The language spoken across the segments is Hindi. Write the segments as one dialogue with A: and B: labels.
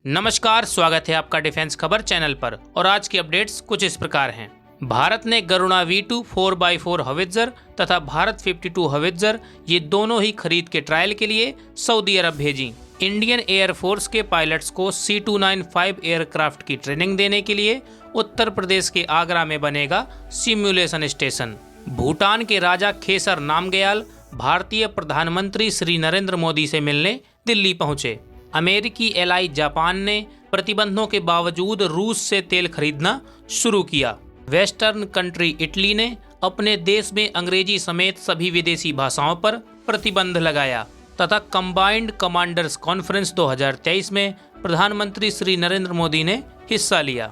A: नमस्कार, स्वागत है आपका डिफेंस खबर चैनल पर। और आज की अपडेट्स कुछ इस प्रकार हैं। भारत ने गरुणा V2 4x4 हवित्जर तथा भारत 52 हवित्जर ये दोनों ही खरीद के ट्रायल के लिए सऊदी अरब भेजी। इंडियन एयरफोर्स के पायलट्स को C295 एयरक्राफ्ट की ट्रेनिंग देने के लिए उत्तर प्रदेश के आगरा में बनेगा सिमुलेशन स्टेशन। भूटान के राजा खेसर नामग्याल भारतीय प्रधानमंत्री श्री नरेंद्र मोदी से मिलने दिल्ली पहुंचे। अमेरिकी एलाई जापान ने प्रतिबंधों के बावजूद रूस से तेल खरीदना शुरू किया। वेस्टर्न कंट्री इटली ने अपने देश में अंग्रेजी समेत सभी विदेशी भाषाओं पर प्रतिबंध लगाया तथा कंबाइंड कमांडर्स कॉन्फ्रेंस 2023 में प्रधानमंत्री श्री नरेंद्र मोदी ने हिस्सा लिया।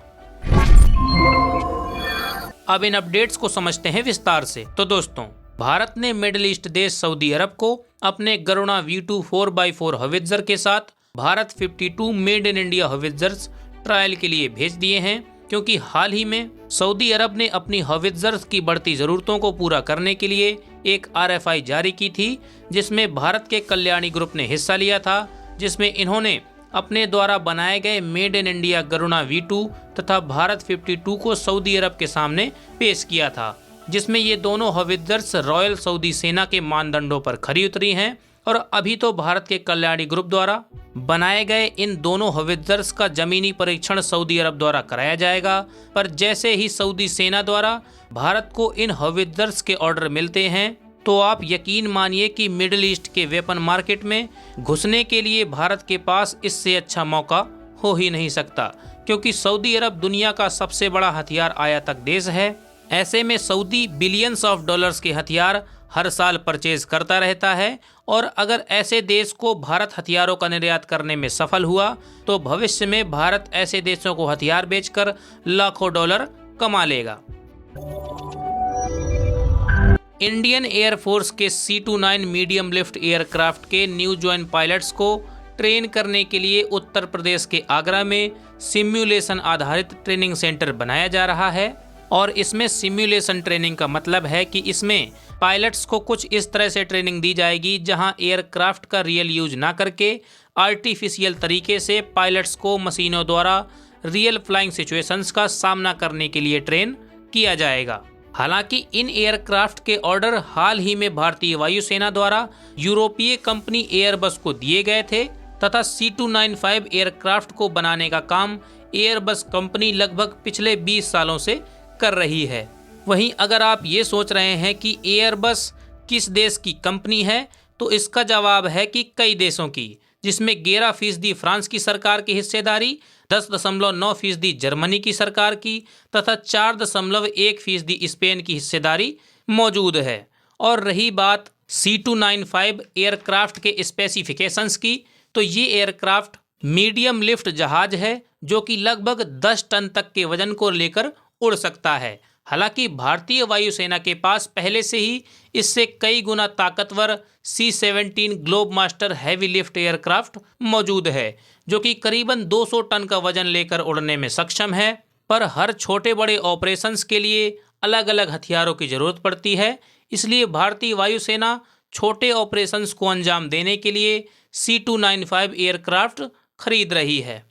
A: अब इन अपडेट्स को समझते हैं विस्तार से। तो दोस्तों, भारत ने मिडिल ईस्ट देश सऊदी अरब को अपने गरुणा V2 4x4 हवित्जर के साथ भारत 52 made in India howitzers trial के लिए भेज दिए हैं, क्योंकि हाल ही में सऊदी अरब ने अपनी हवित्जर्स की बढ़ती ज़रूरतों को पूरा करने के लिए एक RFI जारी की थी, जिसमें भारत के कल्याणी ग्रुप ने हिस्सा लिया था, जिसमें इन्होंने अपने द्वारा बनाए गए made in India Garuda V2 तथा भारत 52 को सऊदी अरब के सामने पेश किया था, जिसमें ये दोनों हवित्जर्स रॉयल सऊदी सेना के मानदंडों पर खरी उतरी हैं। और अभी तो भारत के कल्याणी ग्रुप द्वारा बनाए गए इन दोनों हवित्जर्स का जमीनी परीक्षण सऊदी अरब द्वारा कराया जाएगा, पर जैसे ही सऊदी सेना द्वारा भारत को इन हवित्जर्स के ऑर्डर मिलते हैं तो आप यकीन मानिए कि मिडिल ईस्ट के वेपन मार्केट में घुसने के लिए भारत के पास इससे अच्छा मौका हो ही नहीं सकता, क्योंकि सऊदी अरब दुनिया का सबसे बड़ा हथियार आयातक देश है। ऐसे में सऊदी बिलियंस ऑफ डॉलर्स के हथियार हर साल परचेज करता रहता है, और अगर ऐसे देश को भारत हथियारों का निर्यात करने में सफल हुआ तो भविष्य में भारत ऐसे देशों को हथियार बेचकर लाखों डॉलर कमा लेगा। इंडियन एयरफोर्स के C29 मीडियम लिफ्ट एयरक्राफ्ट के न्यू ज्वाइन पायलट्स को ट्रेन करने के लिए उत्तर प्रदेश के आगरा में सिमुलेशन आधारित ट्रेनिंग सेंटर बनाया जा रहा है। और इसमें सिमुलेशन ट्रेनिंग का मतलब है कि इसमें पायलट्स को कुछ इस तरह से ट्रेनिंग दी जाएगी जहां एयरक्राफ्ट का रियल यूज ना करके आर्टिफिशियल तरीके से पायलट्स को मशीनों द्वारा रियल फ्लाइंग सिचुएशंस का सामना करने के लिए ट्रेन किया जाएगा। हालांकि इन एयरक्राफ्ट के ऑर्डर हाल ही में भारतीय वायुसेना द्वारा यूरोपीय कंपनी एयरबस को दिए गए थे तथा C295 एयरक्राफ्ट को बनाने का काम एयरबस कंपनी लगभग पिछले 20 सालों से कर रही है। वहीं अगर आप ये सोच रहे हैं कि एयरबस किस देश की कंपनी है, तो इसका जवाब है कि कई देशों की, जिसमें 11% फ्रांस की सरकार की हिस्सेदारी, 10.9% जर्मनी की सरकार की तथा 4.1% स्पेन की हिस्सेदारी मौजूद है। और रही बात C295 एयरक्राफ्ट के स्पेसिफिकेशंस की, तो ये एयरक्राफ्ट मीडियम लिफ्ट जहाज है जो कि लगभग 10 टन तक के वजन को लेकर उड़ सकता है। हालांकि भारतीय वायुसेना के पास पहले से ही इससे कई गुना ताकतवर C-17 globe master heavy lift aircraft मौजूद है, जो कि करीबन 200 टन का वजन लेकर उड़ने में सक्षम है। पर हर छोटे बड़े ऑपरेशंस के लिए अलग अलग हथियारों की जरूरत पड़ती है, इसलिए भारतीय वायुसेना छोटे ऑपरेशंस को अंजाम देने के लिए C295 एयरक्राफ्ट खरीद रही है।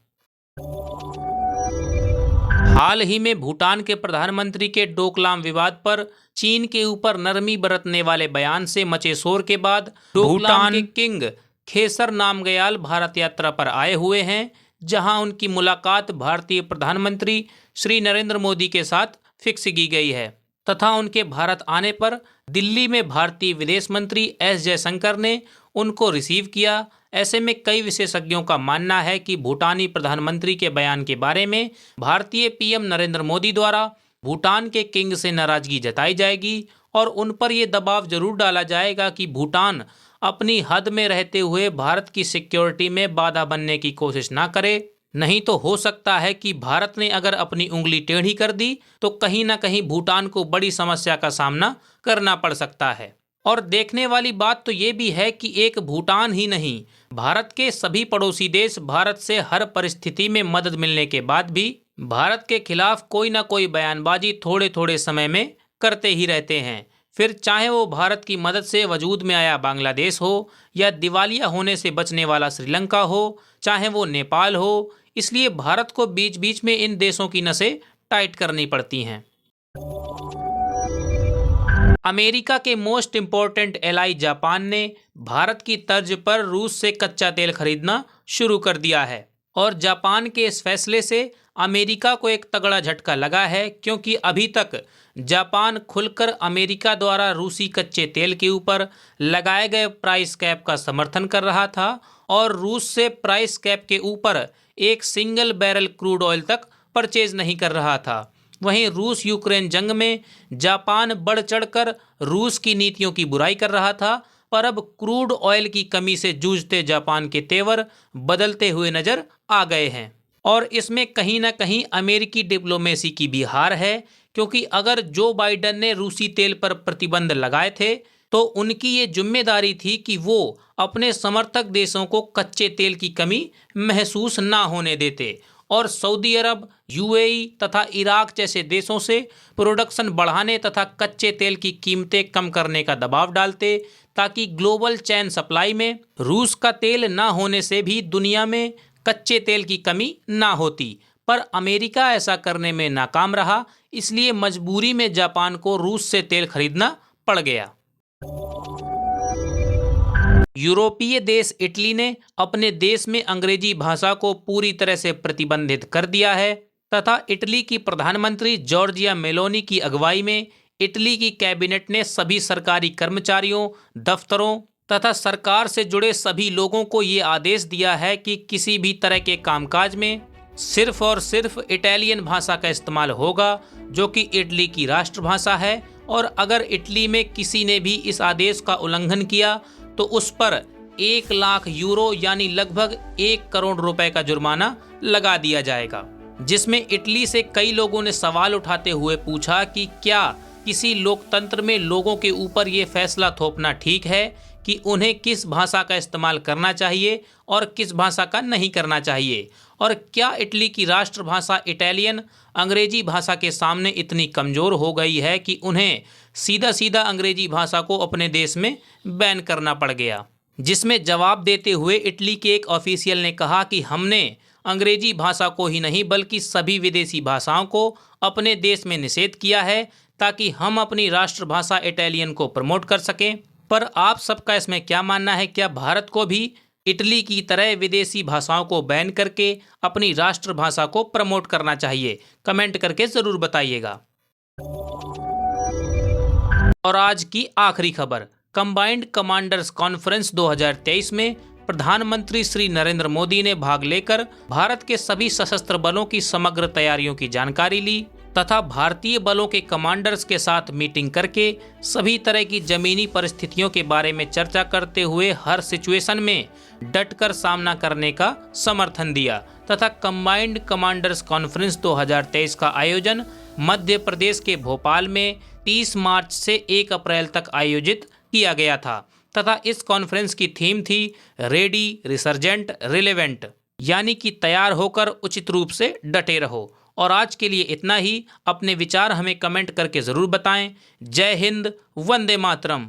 A: हाल ही में भूटान के प्रधानमंत्री के डोकलाम विवाद पर चीन के ऊपर नरमी बरतने वाले बयान से मचे शोर के बाद भूटान के किंग खेसर नामग्याल भारत यात्रा पर आए हुए हैं, जहां उनकी मुलाकात भारतीय प्रधानमंत्री श्री नरेंद्र मोदी के साथ फिक्स की गई है तथा उनके भारत आने पर दिल्ली में भारतीय विदेश मंत्री S जयशंकर ने उनको रिसीव किया। ऐसे में कई विशेषज्ञों का मानना है कि भूटानी प्रधानमंत्री के बयान के बारे में भारतीय PM नरेंद्र मोदी द्वारा भूटान के किंग से नाराजगी जताई जाएगी और उन पर यह दबाव जरूर डाला जाएगा कि भूटान अपनी हद में रहते हुए भारत की सिक्योरिटी में बाधा बनने की कोशिश ना करे। नहीं तो हो सकता है कि भारत ने अगर अपनी उंगली टेढ़ी कर दी तो कहीं ना कहीं भूटान को बड़ी समस्या का सामना करना पड़ सकता है। और देखने वाली बात तो ये भी है कि एक भूटान ही नहीं, भारत के सभी पड़ोसी देश भारत से हर परिस्थिति में मदद मिलने के बाद भी भारत के खिलाफ कोई ना कोई बयानबाजी थोड़े थोड़े समय में करते ही रहते हैं। फिर चाहे वो भारत की मदद से वजूद में आया बांग्लादेश हो या दिवालिया होने से बचने वाला श्रीलंका हो, चाहे वो नेपाल हो, इसलिए भारत को बीच बीच में इन देशों की नसें टाइट करनी पड़ती हैं। अमेरिका के मोस्ट इम्पोर्टेंट एलाई जापान ने भारत की तर्ज पर रूस से कच्चा तेल खरीदना शुरू कर दिया है और जापान के इस फैसले से अमेरिका को एक तगड़ा झटका लगा है, क्योंकि अभी तक जापान खुलकर अमेरिका द्वारा रूसी कच्चे तेल के ऊपर लगाए गए प्राइस कैप का समर्थन कर रहा था और रूस से प्राइस कैप के ऊपर एक सिंगल बैरल क्रूड ऑयल तक परचेज नहीं कर रहा था। वहीं रूस यूक्रेन जंग में जापान बढ़ चढ़कर रूस की नीतियों की बुराई कर रहा था, पर अब क्रूड ऑयल की कमी से जूझते जापान के तेवर बदलते हुए नजर आ गए हैं और इसमें कहीं ना कहीं अमेरिकी डिप्लोमेसी की भी हार है, क्योंकि अगर जो बाइडेन ने रूसी तेल पर प्रतिबंध लगाए थे तो उनकी ये जिम्मेदारी थी कि वो अपने समर्थक देशों को कच्चे तेल की कमी महसूस ना होने देते और सऊदी अरब, यूएई तथा इराक जैसे देशों से प्रोडक्शन बढ़ाने तथा कच्चे तेल की कीमतें कम करने का दबाव डालते, ताकि ग्लोबल चैन सप्लाई में रूस का तेल ना होने से भी दुनिया में कच्चे तेल की कमी ना होती। पर अमेरिका ऐसा करने में नाकाम रहा, इसलिए मजबूरी में जापान को रूस से तेल खरीदना पड़ गया। यूरोपीय देश इटली ने अपने देश में अंग्रेजी भाषा को पूरी तरह से प्रतिबंधित कर दिया है तथा इटली की प्रधानमंत्री जॉर्जिया मेलोनी की अगुवाई में इटली की कैबिनेट ने सभी सरकारी कर्मचारियों, दफ्तरों तथा सरकार से जुड़े सभी लोगों को ये आदेश दिया है कि किसी भी तरह के कामकाज में सिर्फ और सिर्फ इटालियन भाषा का इस्तेमाल होगा, जो कि इटली की राष्ट्रभाषा है, और अगर इटली में किसी ने भी इस आदेश का उल्लंघन किया तो उस पर 1 लाख यूरो यानी लगभग 1 करोड़ रुपए का जुर्माना लगा दिया जाएगा। जिसमें इटली से कई लोगों ने सवाल उठाते हुए पूछा कि क्या किसी लोकतंत्र में लोगों के ऊपर ये फैसला थोपना ठीक है कि उन्हें किस भाषा का इस्तेमाल करना चाहिए और किस भाषा का नहीं करना चाहिए, और क्या इटली की राष्ट्रभाषा इटालियन अंग्रेजी भाषा के सामने इतनी कमज़ोर हो गई है कि उन्हें सीधा सीधा अंग्रेजी भाषा को अपने देश में बैन करना पड़ गया। जिसमें जवाब देते हुए इटली के एक ऑफिशियल ने कहा कि हमने अंग्रेजी भाषा को ही नहीं बल्कि सभी विदेशी भाषाओं को अपने देश में निषेध किया है ताकि हम अपनी राष्ट्रभाषा इटालियन को प्रमोट कर सकें। पर आप सबका इसमें क्या मानना है? क्या भारत को भी इटली की तरह विदेशी भाषाओं को बैन करके अपनी राष्ट्रभाषा को प्रमोट करना चाहिए? कमेंट करके ज़रूर बताइएगा। और आज की आखिरी खबर, कंबाइंड कमांडर्स कॉन्फ्रेंस 2023 में प्रधानमंत्री श्री नरेंद्र मोदी ने भाग लेकर भारत के सभी सशस्त्र बलों की समग्र तैयारियों की जानकारी ली तथा भारतीय बलों के कमांडर्स के साथ मीटिंग करके सभी तरह की जमीनी परिस्थितियों के बारे में चर्चा करते हुए हर सिचुएशन में डटकर सामना करने का समर्थन दिया तथा कंबाइंड कमांडर्स कॉन्फ्रेंस 2023 का आयोजन मध्य प्रदेश के भोपाल में 30 मार्च से 1 अप्रैल तक आयोजित किया गया था तथा इस कॉन्फ्रेंस की थीम थी रेडी, रिसर्जेंट, रिलेवेंट, यानी कि तैयार होकर उचित रूप से डटे रहो। और आज के लिए इतना ही। अपने विचार हमें कमेंट करके ज़रूर बताएं। जय हिंद, वंदे मातरम।